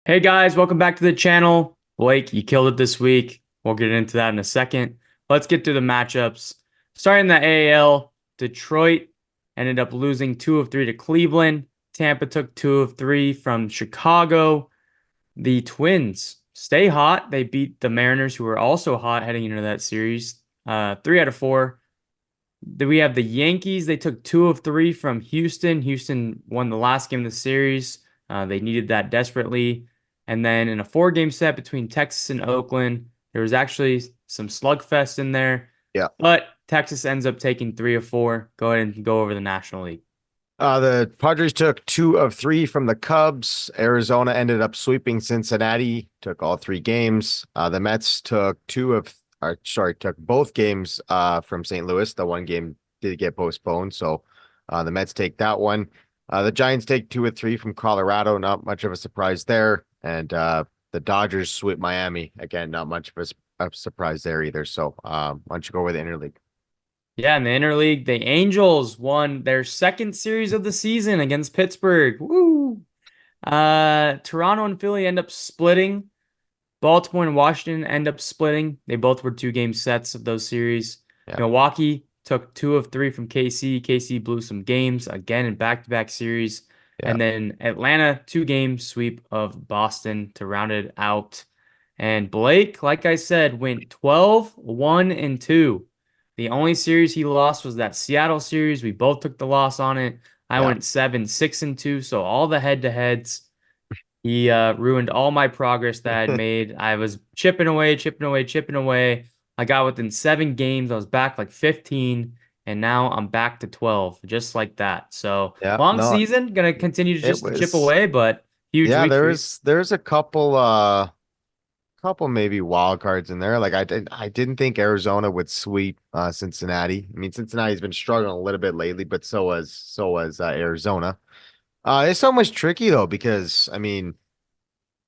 Hey guys, welcome back to the channel. Blake, you killed it this week. We'll get into that in a second. Let's get through the matchups. Starting the AL, Detroit ended up losing 2 of 3 to Cleveland. Tampa took 2 of 3 from Chicago. The Twins stay hot. They beat the Mariners, who were also hot heading into that series. 3 out of 4. Then we have the Yankees. They took 2 of 3 from Houston. Houston won the last game of the series. They needed that desperately. And then in a 4 game set between Texas and Oakland, there was actually some slugfest in there. Yeah. But Texas ends up taking 3 of 4. Go ahead and go over the National League. The Padres took 2 of 3 from the Cubs. Arizona ended up sweeping Cincinnati, took all 3 games. The Mets took both games from St. Louis. The one game did get postponed, so the Mets take that one. The Giants take 2 of 3 from Colorado. Not much of a surprise there. And the Dodgers sweep Miami. Again, not much of a surprise there either. So why don't you go with the Interleague? Yeah, in the Interleague, the Angels won their second series of the season against Pittsburgh. Woo! Toronto and Philly end up splitting. Baltimore and Washington end up splitting. They both were 2 game sets of those series. Yeah. Milwaukee took 2 of 3 from KC. KC blew some games again in back-to-back series. Yeah. And then Atlanta, 2 game sweep of Boston to round it out. And Blake, like I said, went 12-1-2. The only series he lost was that Seattle series. We both took the loss on it. I Yeah. went 7-6-2. So all the head-to-heads. He ruined all my progress that I'd made. I was chipping away, chipping away, chipping away. I got within 7 games. I was back like 15, and now I'm back to 12, just like that. So Yeah. long No, season, gonna continue to it just chip was away, but huge yeah, week for you. there's a couple maybe wild cards in there. Like I didn't think Arizona would sweep Cincinnati. I mean, Cincinnati's been struggling a little bit lately, but so was Arizona. It's almost tricky though, because I mean,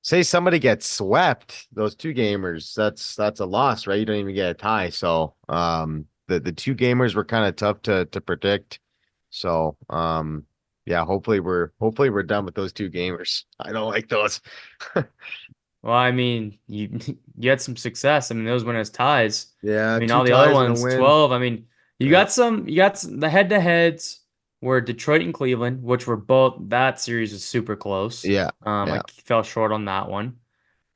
say somebody gets swept, those two gamers, that's a loss, right? You don't even get a tie. So the two gamers were kind of tough to predict. So yeah, hopefully we're done with those two gamers. I don't like those. Well, I mean, you you had some success. I mean, those went as ties. I Yeah, mean, two all the other ties and a ones, win. 12. I mean, Yeah. the head-to-heads were Detroit and Cleveland, which were both that series was super close. Yeah. I Yeah. fell short on that one.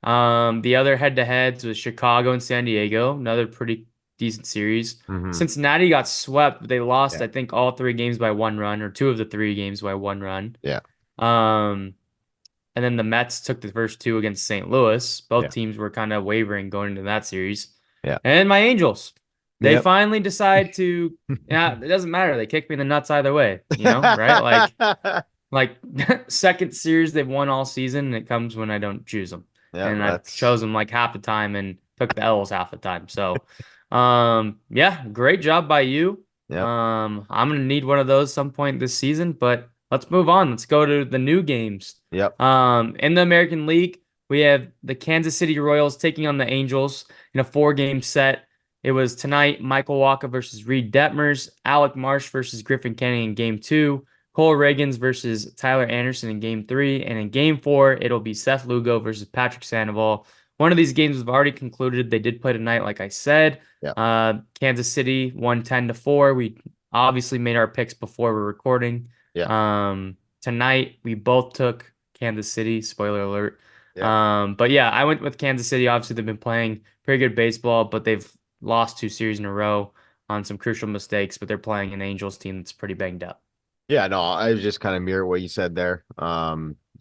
The other head-to-heads was Chicago and San Diego, another pretty decent series. Hmm. Cincinnati got swept, but they lost, Yeah. I think, all 3 games by 1 run, or 2 of the 3 games by 1 run. Yeah. Um, and then the Mets took the first 2 against St. Louis. Both Yeah. teams were kind of wavering going into that series. Yeah. And my Angels, they Yep. finally decide to, yeah, it doesn't matter. They kicked me in the nuts either way, right? Like second series they've won all season, and it comes when I don't choose them. Yeah, And I've that's chosen them like half the time and took the L's half the time. So, yeah, great job by you. yep. I'm gonna need one of those some point this season, but let's move on. Let's go to the new games. Yep. In the American League, we have the Kansas City Royals taking on the Angels in a 4 game set. It was tonight, Michael Wacha versus Reed Detmers, Alec Marsh versus Griffin Kennedy in game 2, Cole Reagans versus Tyler Anderson in game 3, and in game 4, it'll be Seth Lugo versus Patrick Sandoval. One of these games have already concluded. They did play tonight, like I said. Yep. Kansas City won 10-4. We obviously made our picks before we're recording. Yeah. Tonight we both took Kansas City. Spoiler alert. Yeah. But yeah, I went with Kansas City. Obviously, they've been playing pretty good baseball, but they've lost 2 series in a row on some crucial mistakes. But they're playing an Angels team that's pretty banged up. Yeah, no, I was just kind of mirror what you said there.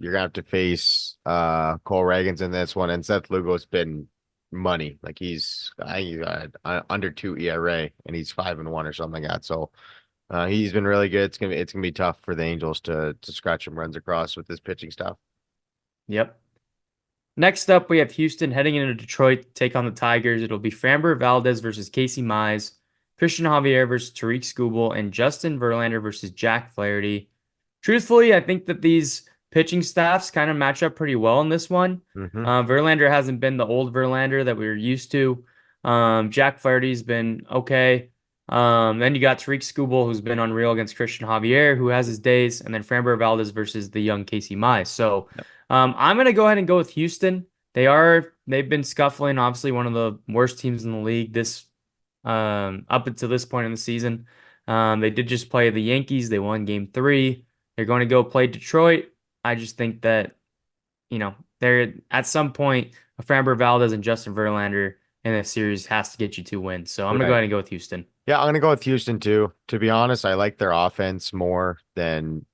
You're gonna have to face Cole Reagans in this one, and Seth Lugo's been money. Like I think he's got under 2 ERA, and he's 5-1 or something like that. So he's been really good. It's gonna be tough for the Angels to scratch some runs across with this pitching stuff. Yep. Next up, we have Houston heading into Detroit to take on the Tigers. It'll be Framber Valdez versus Casey Mize, Christian Javier versus Tariq Skubal, and Justin Verlander versus Jack Flaherty. Truthfully, I think that these pitching staffs kind of match up pretty well in this one. Hmm. Verlander hasn't been the old Verlander that we were used to. Jack Flaherty's been okay. Then you got Tariq Skubal, who's been unreal against Christian Javier, who has his days, and then Framber Valdez versus the young Casey Mize. So I'm gonna go ahead and go with Houston. They've been scuffling, obviously one of the worst teams in the league this up until this point in the season. They did just play the Yankees. They won game three. They're going to go play Detroit. I just think that, they're at some point, Framber Valdez and Justin Verlander in this series has to get you two wins. So I'm gonna go Right. ahead and go with Houston. Yeah, I'm gonna go with Houston too. To be honest, I like their offense more than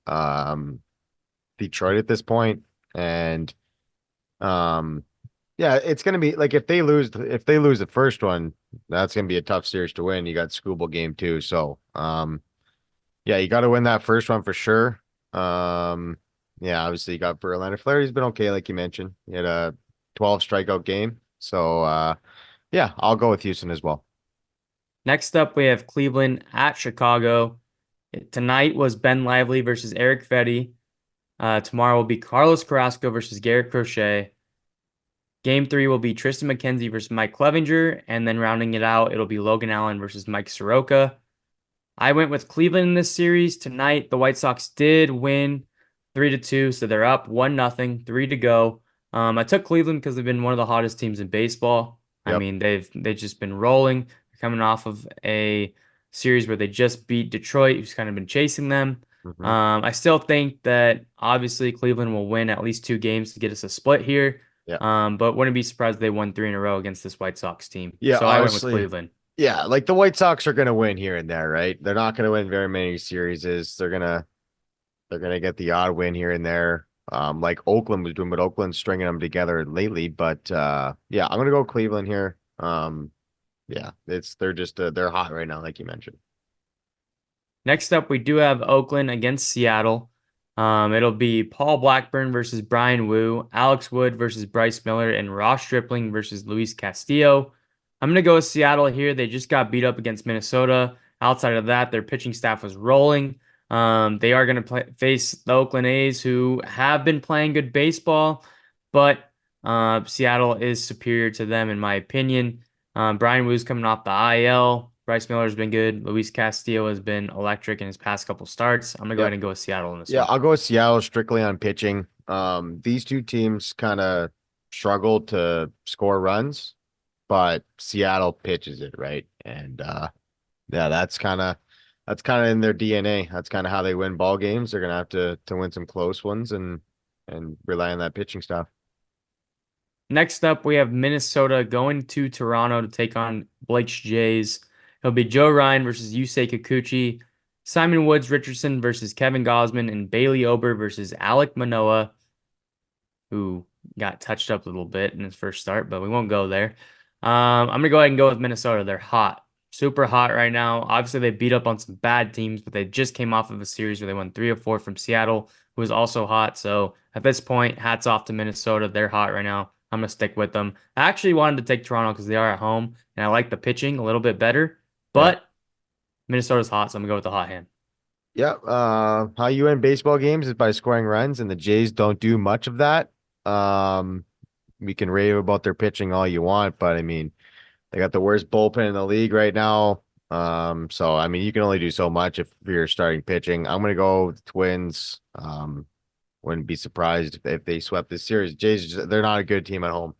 Detroit at this point. And um yeah, it's gonna be like if they lose the first one, that's gonna be a tough series to win. You got Scuba game too. So yeah, you gotta win that first one for sure. Um yeah, obviously you got Verlander. Flaherty's been okay, like you mentioned. He had a 12 strikeout game. So yeah, I'll go with Houston as well. Next up, we have Cleveland at Chicago. Tonight was Ben Lively versus Eric Fetty. Tomorrow will be Carlos Carrasco versus Garrett Crochet. Game three will be Tristan McKenzie versus Mike Clevinger, and then rounding it out, it'll be Logan Allen versus Mike Soroka. I went with Cleveland in this series tonight. The White Sox did win 3-2, so they're up 1-0, three to go. I took Cleveland because they've been one of the hottest teams in baseball. I Yep. mean, they've just been rolling. They're coming off of a series where they just beat Detroit, who's kind of been chasing them. Hmm. I still think that obviously Cleveland will win at least two games to get us a split here. Yeah. But wouldn't be surprised if they won three in a row against this White Sox team. Yeah, So I went with honestly. Cleveland. Yeah, like the White Sox are gonna win here and there, right? They're not gonna win very many series. They're gonna get the odd win here and there. Like Oakland was doing, but Oakland's stringing them together lately. But yeah, I'm gonna go Cleveland here. Yeah, they're hot right now, like you mentioned. Next up, we do have Oakland against Seattle. It'll be Paul Blackburn versus Brian Wu, Alex Wood versus Bryce Miller, and Ross Stripling versus Luis Castillo. I'm going to go with Seattle here. They just got beat up against Minnesota. Outside of that, their pitching staff was rolling. They are going to face the Oakland A's, who have been playing good baseball, but Seattle is superior to them, in my opinion. Brian Wu's coming off the IL. Bryce Miller's been good. Luis Castillo has been electric in his past couple starts. I'm gonna go ahead Yep. and go with Seattle in this Yeah, one. I'll go with Seattle strictly on pitching. These two teams kind of struggled to score runs, but Seattle pitches it, right? And yeah, that's kind of in their DNA. That's kind of how they win ball games. They're gonna have to win some close ones and rely on that pitching stuff. Next up, we have Minnesota going to Toronto to take on Blake's Jays. It'll be Joe Ryan versus Yusei Kikuchi, Simon Woods Richardson versus Kevin Gausman, and Bailey Ober versus Alek Manoah, who got touched up a little bit in his first start, but we won't go there. I'm gonna go ahead and go with Minnesota. They're hot, super hot right now. Obviously, they beat up on some bad teams, but they just came off of a series where they won 3 of 4 from Seattle, who was also hot. So at this point, hats off to Minnesota. They're hot right now. I'm gonna stick with them. I actually wanted to take Toronto because they are at home, and I like the pitching a little bit better. Yeah. But Minnesota's hot, so I'm gonna go with the hot hand. Yeah. How you win baseball games is by scoring runs, and the Jays don't do much of that. Um, we can rave about their pitching all you want, but I mean, they got the worst bullpen in the league right now. So I mean, you can only do so much if you're starting pitching. I'm gonna go with the Twins. Wouldn't be surprised if they swept this series. They're not a good team at home.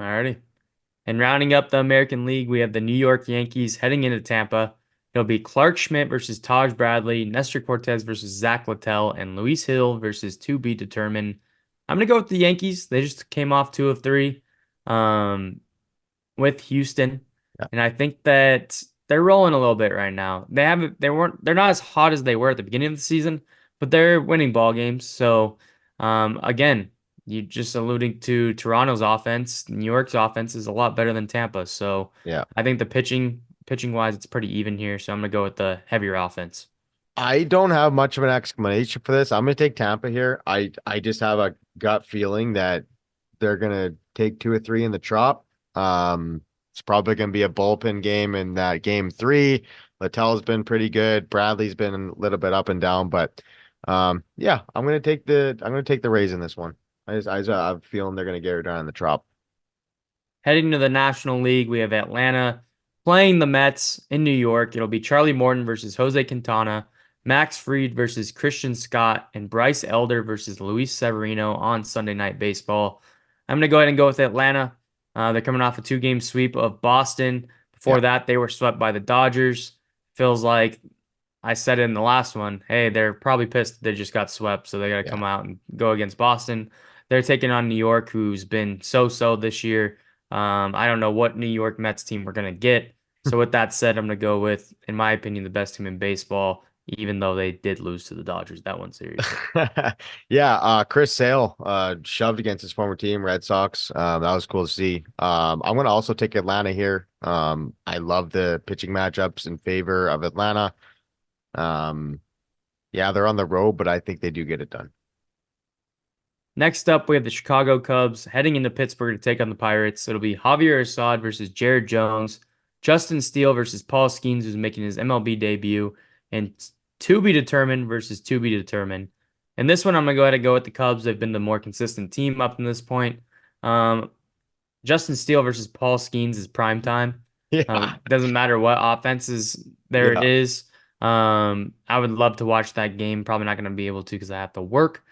Alrighty. And rounding up the American League, we have the New York Yankees heading into Tampa. It'll be Clark Schmidt versus Taj Bradley, Nestor Cortez versus Zach Littell, and Luis Hill versus to be determined. I'm gonna go with the Yankees. They just came off 2 of 3 um, with Houston, Yeah. and I think that they're rolling a little bit right now. They're not as hot as they were at the beginning of the season, but they're winning ball games. So again, you just alluding to Toronto's offense. New York's offense is a lot better than Tampa. So Yeah. I think the pitching wise, it's pretty even here. So I'm gonna go with the heavier offense. I don't have much of an explanation for this. I'm gonna take Tampa here. I just have a gut feeling that they're gonna take 2 or 3 in the Trop. It's probably gonna be a bullpen game in that game three. Littell's been pretty good. Bradley's been a little bit up and down, but yeah, I'm gonna take the Rays in this one. I have a feeling they're gonna get her done in the Trop. Heading to the National League, we have Atlanta playing the Mets in New York. It'll be Charlie Morton versus Jose Quintana, Max Fried versus Christian Scott, and Bryce Elder versus Luis Severino on Sunday Night Baseball. I'm going to go ahead and go with Atlanta. They're coming off a two-game sweep of Boston. Yeah. Before that, they were swept by the Dodgers. Feels like I said it in the last one. Hey, they're probably pissed they just got swept, so they got to Yeah. come out and go against Boston. They're taking on New York, who's been so-so this year. I don't know what New York Mets team we're gonna get. So with that said, I'm gonna go with, in my opinion, the best team in baseball, even though they did lose to the Dodgers that one series. Yeah, Chris Sale shoved against his former team, Red Sox. That was cool to see. I'm gonna also take Atlanta here. I love the pitching matchups in favor of Atlanta. Um, yeah, they're on the road, but I think they do get it done. Next up, we have the Chicago Cubs heading into Pittsburgh to take on the Pirates. It'll be Javier Assad versus Jared Jones, Justin Steele versus Paul Skeens, who's making his MLB debut, and to be determined versus to be determined. And this one, I'm gonna go ahead and go with the Cubs. They've been the more consistent team up to this point. Um, Justin Steele versus Paul Skeens is prime time. Yeah, Doesn't matter what offenses there yeah. is. I would love to watch that game. Probably not going to be able to because I have to work,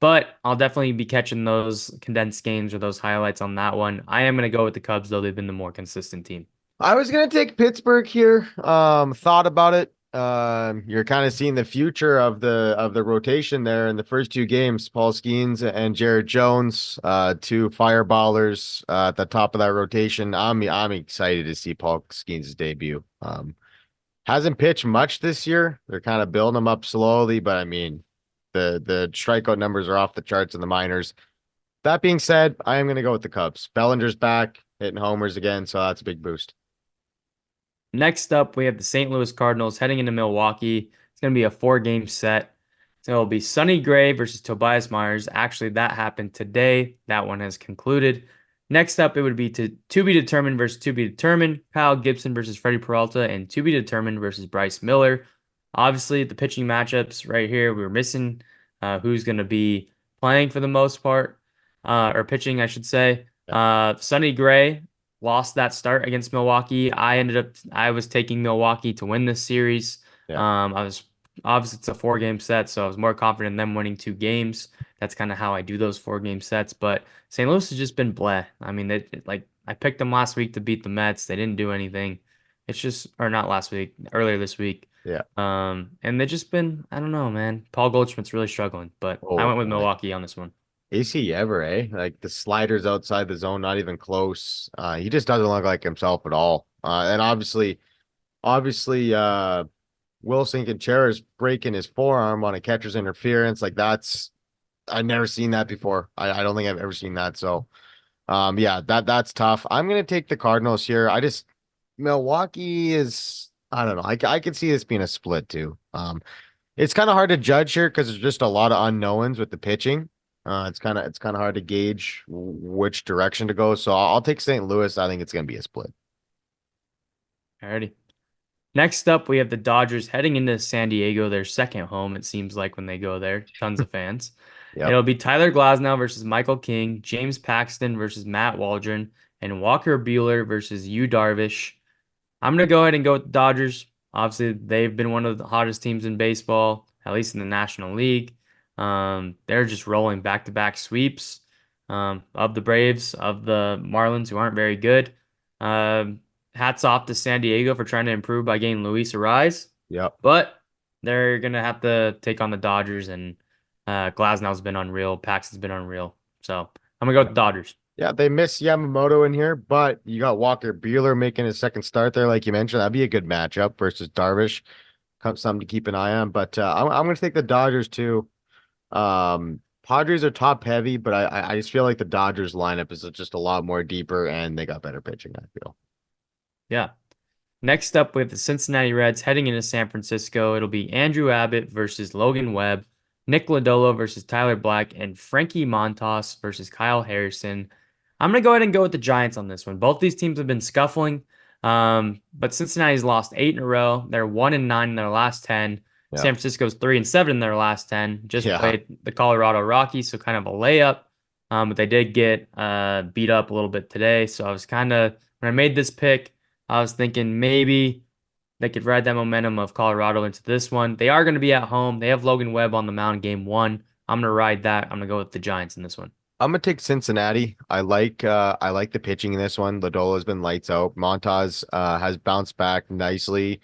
but I'll definitely be catching those condensed games or those highlights on that one. I am going to go with the Cubs, though they've been the more consistent team. I was gonna take Pittsburgh here. Thought about it. You're kind of seeing the future of the rotation there in the first two games. Paul Skeens and Jared Jones, two fireballers at the top of that rotation. I'm excited to see Paul Skeens' debut. Hasn't pitched much this year. They're kind of building him up slowly, but I mean, the strikeout numbers are off the charts in the minors. That being said, I am gonna go with the Cubs. Bellinger's back, hitting homers again, so that's a big boost. Next up, we have the St. Louis Cardinals heading into Milwaukee. It's going to be a four-game set. So it'll be Sonny Gray versus Tobias Myers. Actually, that happened today. That one has concluded. Next up, it would be to be determined versus to be determined. Kyle Gibson versus Freddie Peralta, and to be determined versus Bryce Miller. Obviously, the pitching matchups right here, we were missing who's going to be playing for the most part, or pitching, I should say. Yeah. Sonny Gray lost that start against Milwaukee. I was taking Milwaukee to win this series. Yeah. I was obviously it's a four-game set, so I was more confident in them winning two games. That's kind of how I do those four-game sets. But St. Louis has just been bleh. I mean, like I picked them last week to beat the Mets. They didn't do anything. It's just, or not last week, earlier this week. Yeah. And they've just been, I don't know, man. Paul Goldschmidt's really struggling, but I Oh went with my. Milwaukee on this one. Is he ever, eh? Like the sliders outside the zone, not even close. He just doesn't look like himself at all. And obviously, Wilson Contreras breaking his forearm on a catcher's interference. Like that's I've never seen that before. I don't think I've ever seen that. So yeah, that's tough. I'm gonna take the Cardinals here. Milwaukee is I don't know. I could see this being a split too. It's kind of hard to judge here because there's just a lot of unknowns with the pitching. It's kind of hard to gauge which direction to go. So I'll take St. Louis. I think it's gonna be a split. Alrighty. Next up, we have the Dodgers heading into San Diego, their second home, it seems like when they go there. Tons of fans. Yep. It'll be Tyler Glasnow versus Michael King, James Paxton versus Matt Waldron, and Walker Buehler versus Yu Darvish. I'm going to go ahead and go with the Dodgers. Obviously, they've been one of the hottest teams in baseball, at least in the National League. They're just rolling back-to-back sweeps of the Braves, of the Marlins, who aren't very good. Hats off to San Diego for trying to improve by getting Luis Ariz, Yep. but they're gonna have to take on the Dodgers, and Glasnow's been unreal, Paxton's been unreal. So I'm gonna go with the Dodgers. Yeah, they miss Yamamoto in here, but you got Walker Buehler making his second start there, like you mentioned. That'd be a good matchup versus Darvish. Something to keep an eye on. But I'm going to take the Dodgers too. Padres are top heavy, but I just feel like the Dodgers lineup is just a lot more deeper, and they got better pitching, I feel. Yeah. Next up, we have the Cincinnati Reds heading into San Francisco. It'll be Andrew Abbott versus Logan Webb, Nick Lodolo versus Tyler Black, and Frankie Montas versus Kyle Harrison. I'm going to go ahead and go with the Giants on this one. Both these teams have been scuffling, but Cincinnati's lost 8 in a row. They're 1-9 in their last 10. Yeah. San Francisco's 3-7 in their last 10. Just Yeah. played the Colorado Rockies, so kind of a layup. But they did get beat up a little bit today. So I was kind of, when I made this pick, I was thinking maybe they could ride that momentum of Colorado into this one. They are going to be at home. They have Logan Webb on the mound game one. I'm going to ride that. I'm going to go with the Giants in this one. I'm gonna take Cincinnati. I like the pitching in this one. Lodolo's been lights out. Montaz has bounced back nicely.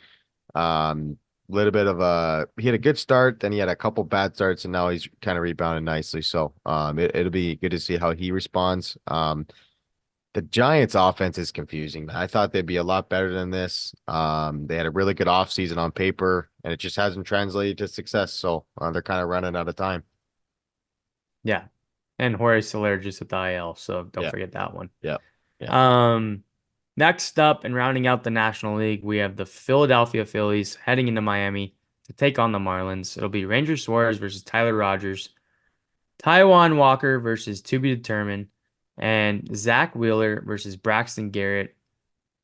Little bit of a he had a good start, then he had a couple bad starts, and now he's kind of rebounded nicely. So it'll be good to see how he responds. The Giants offense is confusing. I thought they'd be a lot better than this. They had a really good offseason on paper, and it just hasn't translated to success. So they're kind of running out of time. Yeah. And Jorge Soler just at the IL, so don't Yeah, forget that one. yeah, yeah. Um, Next up and rounding out the National League, we have the Philadelphia Phillies heading into Miami to take on the Marlins. It'll be Ranger Suarez versus Tyler Rogers, Taiwan Walker versus to be determined, and Zach Wheeler versus Braxton Garrett.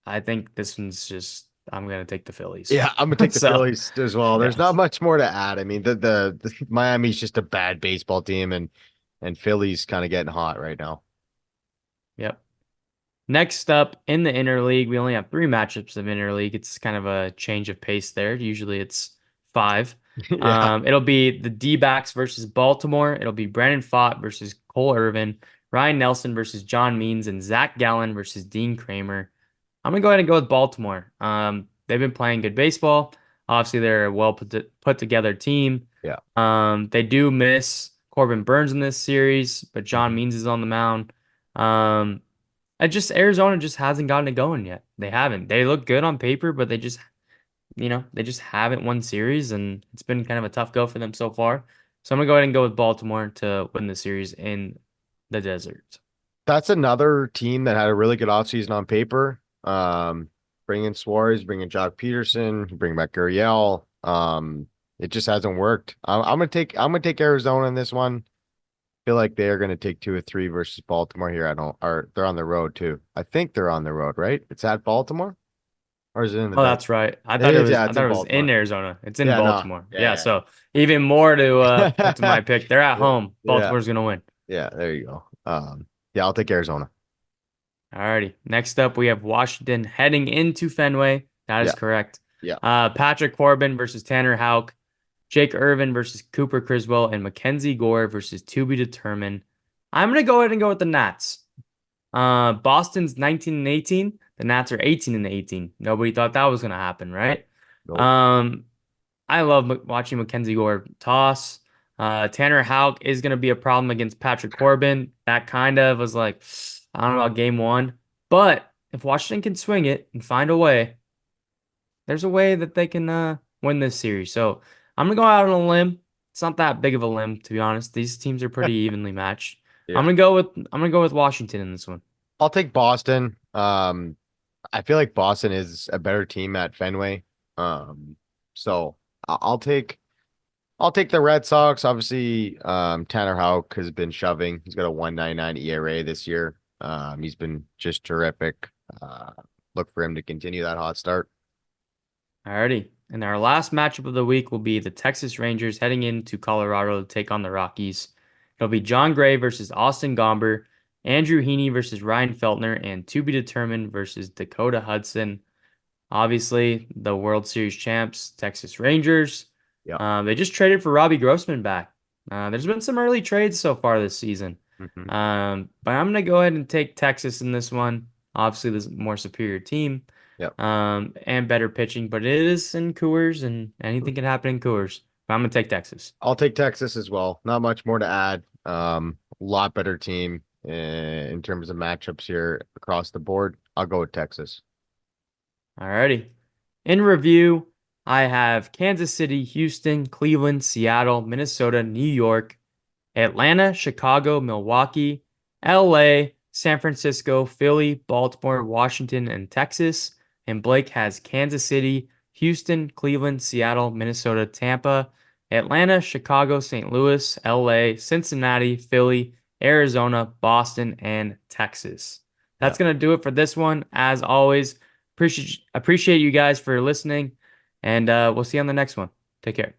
I think this one's just I'm gonna take the Phillies. Yeah, I'm gonna take the So Phillies as well. There's not yes. much more to add. I mean, the Miami's just a bad baseball team, and Philly's kind of getting hot right now. Yep. Next up in the Interleague, we only have three matchups of Interleague. It's kind of a change of pace there. Usually it's five. Yeah. It'll be the D-backs versus Baltimore. It'll be Brandon Pfaadt versus Cole Irvin, Ryan Nelson versus John Means, and Zach Gallen versus Dean Kramer. I'm gonna go ahead and go with Baltimore. They've been playing good baseball. Obviously, they're a well put together team. Yeah. They do miss Corbin Burns in this series, but John Mhm. Means is on the mound. Um, Arizona just hasn't gotten it going yet. They haven't. They look good on paper, but they just haven't won series, and it's been kind of a tough go for them so far. So I'm gonna go ahead and go with Baltimore to win the series in the desert. That's another team that had a really good offseason on paper. Bring in Suarez, bring in Jock Peterson, bring back Gurriel. It just hasn't worked. I'm gonna take Arizona in this one. Feel like they are gonna take 2 or 3 versus Baltimore here. I don't or they're on the road too. I think they're on the road, right? It's at Baltimore or is it in the Oh, desert? that's right. It is, yeah, I it's thought in it was in Baltimore. Arizona. It's in Yeah, no. Baltimore. Yeah, Yeah, so even more to put to yeah. my pick. They're at Yeah. home. Yeah. Baltimore's gonna win. Yeah, there you go. Yeah, I'll take Arizona. Alrighty. Next up, we have Washington heading into Fenway. That is Yeah, correct. yeah. Patrick Corbin versus Tanner Houck, Jake Irvin versus Cooper Criswell, and Mackenzie Gore versus to be determined. I'm gonna go ahead and go with the Nats. Boston's 19 and 18. The Nats are 18 and 18. Nobody thought that was gonna happen, right? Nope. Um, I love watching Mackenzie Gore toss. Tanner Houck is going to be a problem against Patrick Corbin. That kind of was like, I don't know about game one. But if Washington can swing it and find a way, there's a way that they can win this series. So I'm going to go out on a limb. It's not that big of a limb, to be honest. These teams are pretty evenly matched. Yeah. I'm gonna go with Washington in this one. I'll take Boston. I feel like Boston is a better team at Fenway. So I'll take the Red Sox. Obviously, Tanner Houck has been shoving. He's got a 1.99 ERA this year. He's been just terrific. Look for him to continue that hot start. Alrighty. And our last matchup of the week will be the Texas Rangers heading into Colorado to take on the Rockies. It'll be John Gray versus Austin Gomber, Andrew Heaney versus Ryan Feltner, and to be determined versus Dakota Hudson. Obviously, the World Series champs, Texas Rangers. Yeah. They just traded for Robbie Grossman back. There's been some early trades so far this season. Mhm. But I'm going to go ahead and take Texas in this one. Obviously, this more superior team Yep. and better pitching, but it is in Coors, and anything can happen in Coors. But I'm going to take Texas. I'll take Texas as well. Not much more to add. A lot better team in terms of matchups here across the board. I'll go with Texas. Alrighty. In review, I have Kansas City, Houston, Cleveland, Seattle, Minnesota, New York, Atlanta, Chicago, Milwaukee, LA, San Francisco, Philly, Baltimore, Washington, and Texas. And Blake has Kansas City, Houston, Cleveland, Seattle, Minnesota, Tampa, Atlanta, Chicago, St. Louis, LA, Cincinnati, Philly, Arizona, Boston, and Texas. Yeah. That's going to do it for this one. As always, appreciate you guys for listening, and we'll see you on the next one. Take care.